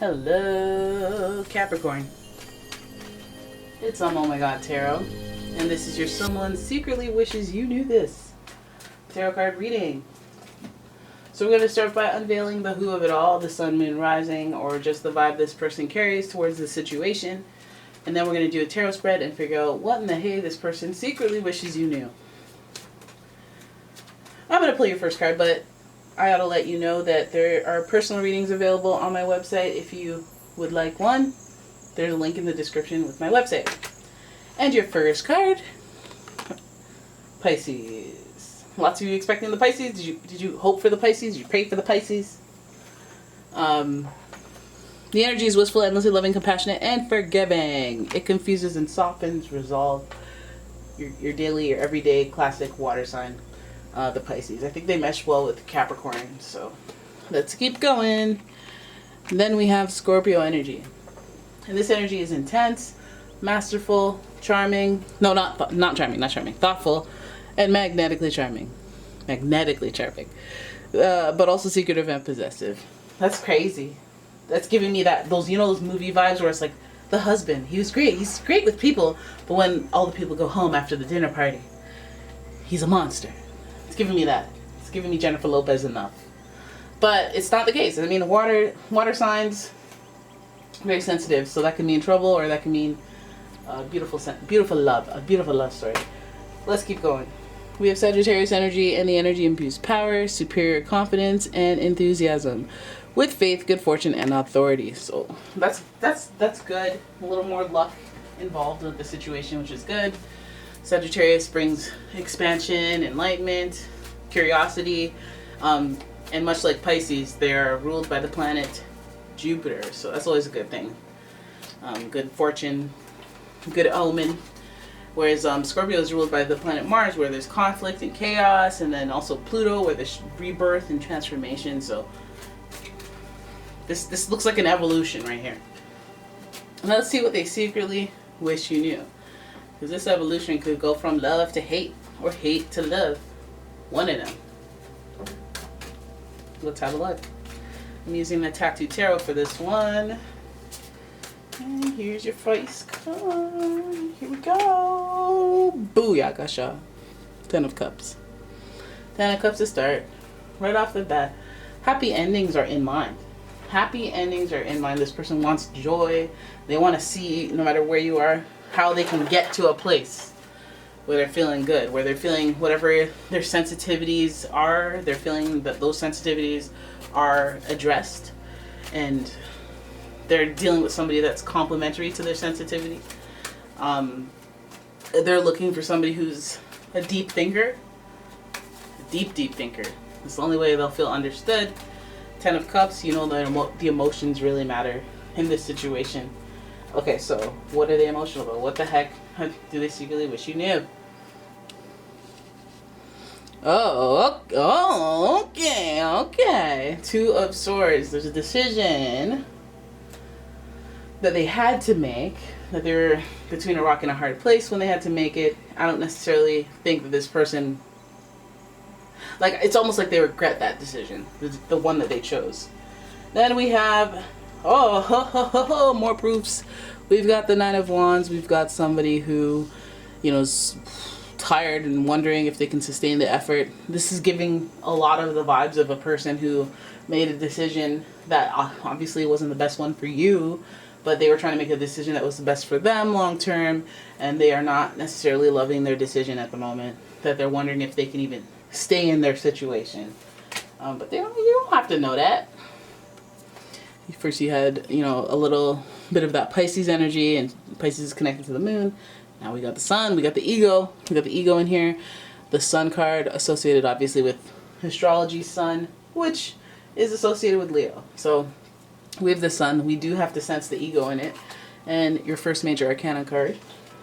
Hello, Capricorn. It's Oh My God Tarot, and this is your someone secretly wishes you knew this tarot card reading. So we're going to start by unveiling the who of it all, the sun, moon, rising, or just the vibe this person carries towards the situation. And then we're going to do a tarot spread and figure out what in the hey this person secretly wishes you knew. I'm going to pull your first card, but I ought to let you know that there are personal readings available on my website. If you would like one, there's a link in the description with my website. And your first card, Pisces. Lots of you expecting the Pisces. Did you hope for the Pisces? Did you pray for the Pisces? The energy is wistful, endlessly loving, compassionate, and forgiving. It confuses and softens, resolve your daily, your everyday classic water sign. The Pisces. I think they mesh well with Capricorn, so let's keep going. Then we have Scorpio energy. And this energy is intense, masterful, charming. No, not charming, not charming. Thoughtful and magnetically charming. Magnetically charming. But also secretive and possessive. That's crazy. That's giving me those movie vibes where it's like the husband, he's great with people, but when all the people go home after the dinner party, he's a monster. It's giving me that. It's giving me Jennifer Lopez enough. But it's not the case. I mean, water signs, very sensitive, so that can mean trouble or that can mean beautiful love, a beautiful love story. Let's keep going. We have Sagittarius energy, and the energy imbues power, superior confidence, and enthusiasm, with faith, good fortune, and authority. So that's good. A little more luck involved with the situation, which is good. Sagittarius brings expansion, enlightenment, curiosity, and much like Pisces, they are ruled by the planet Jupiter, so that's always a good thing. Good fortune, good omen. Whereas Scorpio is ruled by the planet Mars, where there's conflict and chaos, and then also Pluto, where there's rebirth and transformation. So this looks like an evolution right here. And let's see what they secretly wish you knew. Because this evolution could go from love to hate, or hate to love. One of them. Let's have a look. I'm using the Tattoo Tarot for this one. And here's your first card. Here we go. Booyah, gasha. 10 of Cups. 10 of Cups to start. Right off the bat. Happy endings are in mind. Happy endings are in mind. This person wants joy. They want to see, no matter where you are, how they can get to a place where they're feeling good, where they're feeling whatever their sensitivities are, they're feeling that those sensitivities are addressed, and they're dealing with somebody that's complementary to their sensitivity. They're looking for somebody who's a deep thinker, a deep thinker. It's the only way they'll feel understood. 10 of Cups, you know that the emotions really matter in this situation. Okay, so what are they emotional about? What the heck do they secretly wish you knew? Okay. 2 of Swords. There's a decision that they had to make, that they were between a rock and a hard place when they had to make it. I don't necessarily think that this person, like, it's almost like they regret that decision, the one that they chose. Then we have more proofs. We've got the 9 of Wands. We've got somebody who, is tired and wondering if they can sustain the effort. This is giving a lot of the vibes of a person who made a decision that obviously wasn't the best one for you, but they were trying to make a decision that was the best for them long term, and they are not necessarily loving their decision at the moment, that they're wondering if they can even stay in their situation. But you don't have to know that. First you had, a little bit of that Pisces energy, and Pisces is connected to the moon. Now we got the sun, we got the ego. We got the ego in here. The sun card associated obviously with astrology sun, which is associated with Leo. So we have the sun. We do have to sense the ego in it. And your first major arcana card,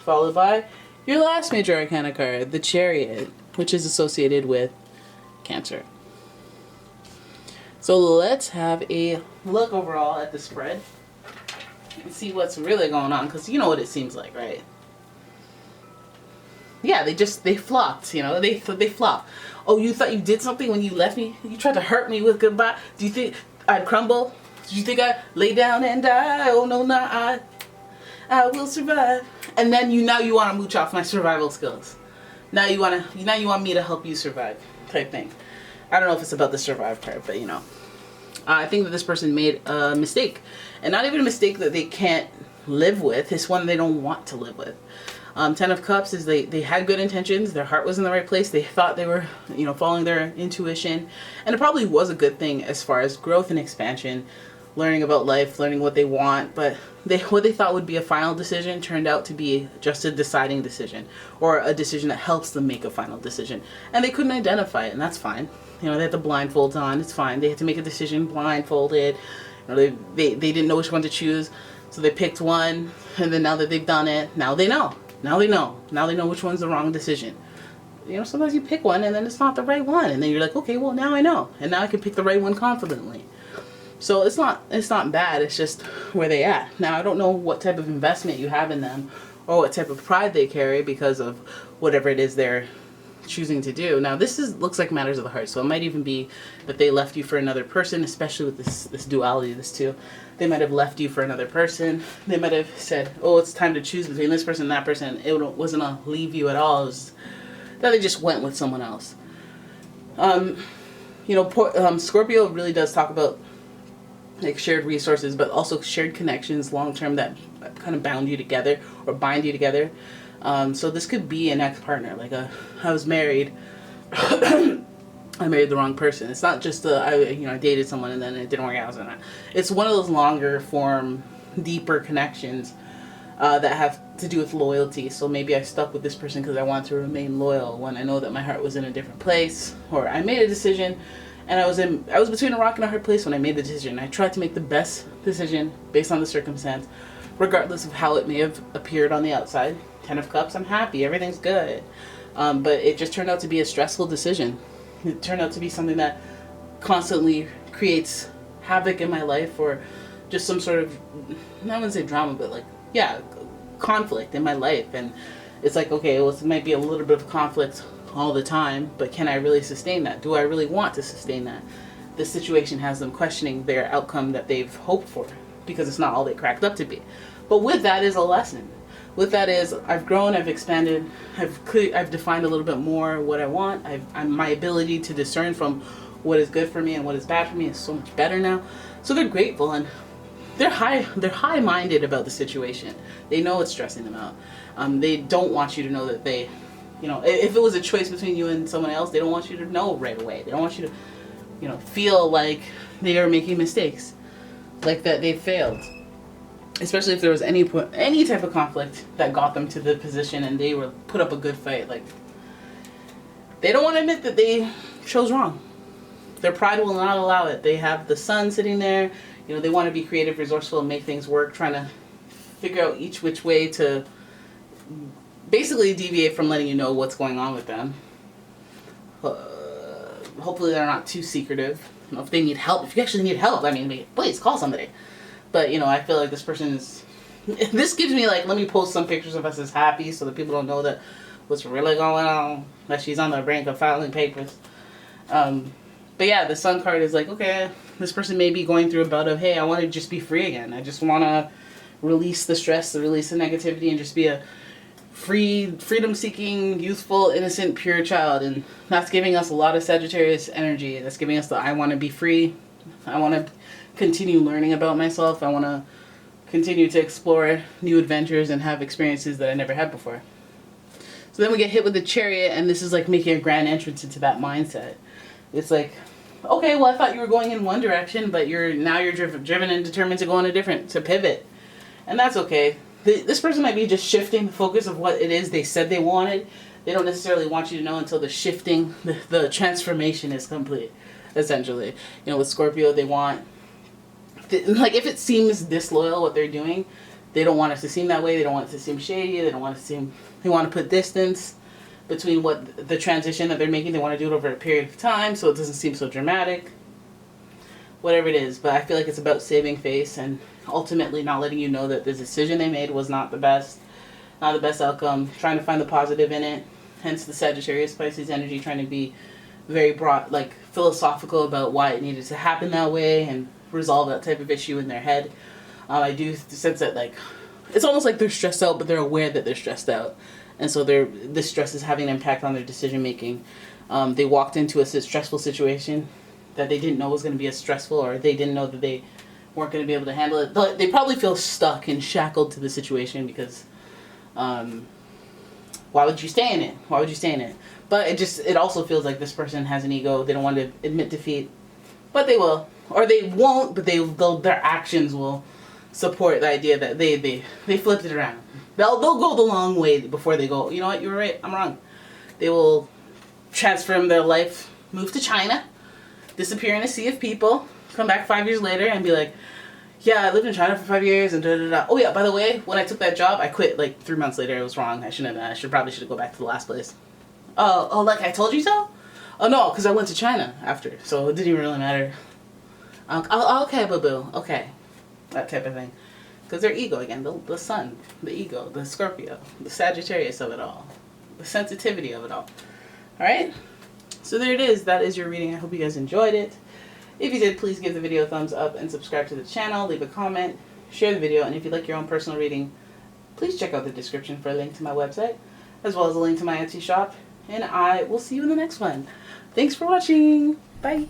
followed by your last major arcana card, the Chariot, which is associated with Cancer. So let's have a look overall at the spread and see what's really going on, because you know what it seems like, right? Yeah, they flopped, they flop. Oh, you thought you did something when you left me? You tried to hurt me with goodbye? Do you think I'd crumble? Did you think I lay down and die? Oh no, not I will survive. And then now you want to mooch off my survival skills. Now you want me to help you survive, type thing. I don't know if it's about the survive part, but you know. I think that this person made a mistake. And not even a mistake that they can't live with. It's one they don't want to live with. Ten of Cups is they had good intentions. Their heart was in the right place. They thought they were, you know, following their intuition. And it probably was a good thing as far as growth and expansion. Learning about life, learning what they want. But what they thought would be a final decision turned out to be just a deciding decision. Or a decision that helps them make a final decision. And they couldn't identify it, and that's fine. You know, they had the blindfolds on. It's fine. They had to make a decision blindfolded. You know, they didn't know which one to choose. So they picked one. And then now that they've done it, now they know. Now they know. Now they know which one's the wrong decision. You know, sometimes you pick one and then it's not the right one. And then you're like, okay, well, now I know. And now I can pick the right one confidently. So it's not bad. It's just where they at. Now, I don't know what type of investment you have in them or what type of pride they carry because of whatever it is they're choosing to do. Now, this looks like matters of the heart. So it might even be that they left you for another person, especially with this duality, this two. They might have left you for another person. They might have said, oh, it's time to choose between this person and that person. It wasn't a leave you at all. It was that they just went with someone else. You know, Scorpio really does talk about like shared resources, but also shared connections long term that kind of bound you together or bind you together. So this could be an ex-partner. Like I was married. I married the wrong person. It's not just I dated someone and then it didn't work out. It's one of those longer form, deeper connections that have to do with loyalty. So maybe I stuck with this person because I wanted to remain loyal when I know that my heart was in a different place, or I made a decision and I was between a rock and a hard place when I made the decision. I tried to make the best decision based on the circumstance, regardless of how it may have appeared on the outside. 10 of Cups, I'm happy, everything's good. But it just turned out to be a stressful decision. It turned out to be something that constantly creates havoc in my life, or just some sort of, I wouldn't say drama, but like, yeah, conflict in my life. And it's like, okay, well, it might be a little bit of conflict all the time, but can I really sustain that? Do I really want to sustain that? The situation has them questioning their outcome that they've hoped for, because it's not all they cracked up to be. But with that is a lesson. With that is, I've grown, I've expanded, I've defined a little bit more what I want. My ability to discern from what is good for me and what is bad for me is so much better now. So they're grateful and they're high-minded about the situation. They know it's stressing them out. They don't want you to know that they, you know, if it was a choice between you and someone else, they don't want you to know right away. They don't want you to, you know, feel like they are making mistakes, like that they failed. Especially if there was any type of conflict that got them to the position and they were put up a good fight. Like, they don't want to admit that they chose wrong. Their pride will not allow it. They have the sun sitting there. You know, they want to be creative, resourceful, and make things work, trying to figure out each which way to basically deviate from letting you know what's going on with them. Hopefully they're not too secretive. You know, if they need help, if you actually need help, I mean, please call somebody. But, you know, I feel like this person is... This gives me, like, let me post some pictures of us as happy so that people don't know that what's really going on, that she's on the brink of filing papers. But yeah, the Sun card is like, okay, this person may be going through a bout of, hey, I want to just be free again. I just want to release the stress, release the negativity, and just be a freedom-seeking, youthful, innocent, pure child. And that's giving us a lot of Sagittarius energy. That's giving us the I want to be free. I want to continue learning about myself. I want to continue to explore new adventures and have experiences that I never had before. So then we get hit with the Chariot, and this is like making a grand entrance into that mindset. It's like, okay, well, I thought you were going in one direction, but you're driven and determined to go in a different, to pivot. And that's okay. This person might be just shifting the focus of what it is they said they wanted. They don't necessarily want you to know until the shifting, the transformation is complete, essentially. You know, with Scorpio, they want, like, if it seems disloyal what they're doing, they don't want it to seem that way. They don't want it to seem shady. They don't want it to seem, they want to put distance between what the transition that they're making. They want to do it over a period of time so it doesn't seem so dramatic. Whatever it is, but I feel like it's about saving face and ultimately not letting you know that the decision they made was not the best outcome, trying to find the positive in it. Hence the Sagittarius Pisces energy, trying to be very broad, like philosophical about why it needed to happen that way, and resolve that type of issue in their head. I do sense that, like, it's almost like they're stressed out, but they're aware that they're stressed out. And so this stress is having an impact on their decision making. They walked into a stressful situation that they didn't know was going to be as stressful, or they didn't know that they weren't going to be able to handle it. They probably feel stuck and shackled to the situation because why would you stay in it? Why would you stay in it? But it also feels like this person has an ego. They don't want to admit defeat, but they will. Or they won't, but their actions will support the idea that they flipped it around. They'll go the long way before they go, you know what, you were right, I'm wrong. They will transform their life, move to China, disappear in a sea of people, come back 5 years later and be like, yeah, I lived in China for 5 years and da da da. Oh yeah, by the way, when I took that job, I quit like 3 months later. It was wrong. I shouldn't have. Probably should go back to the last place. Oh, like I told you so? Oh no, because I went to China after, so it didn't even really matter. Okay, boo-boo. Okay. That type of thing. Because their ego, again, the sun, the ego, the Scorpio, the Sagittarius of it all, the sensitivity of it all. Alright? So there it is. That is your reading. I hope you guys enjoyed it. If you did, please give the video a thumbs up and subscribe to the channel. Leave a comment, share the video, and if you'd like your own personal reading, please check out the description for a link to my website, as well as a link to my Etsy shop. And I will see you in the next one. Thanks for watching. Bye.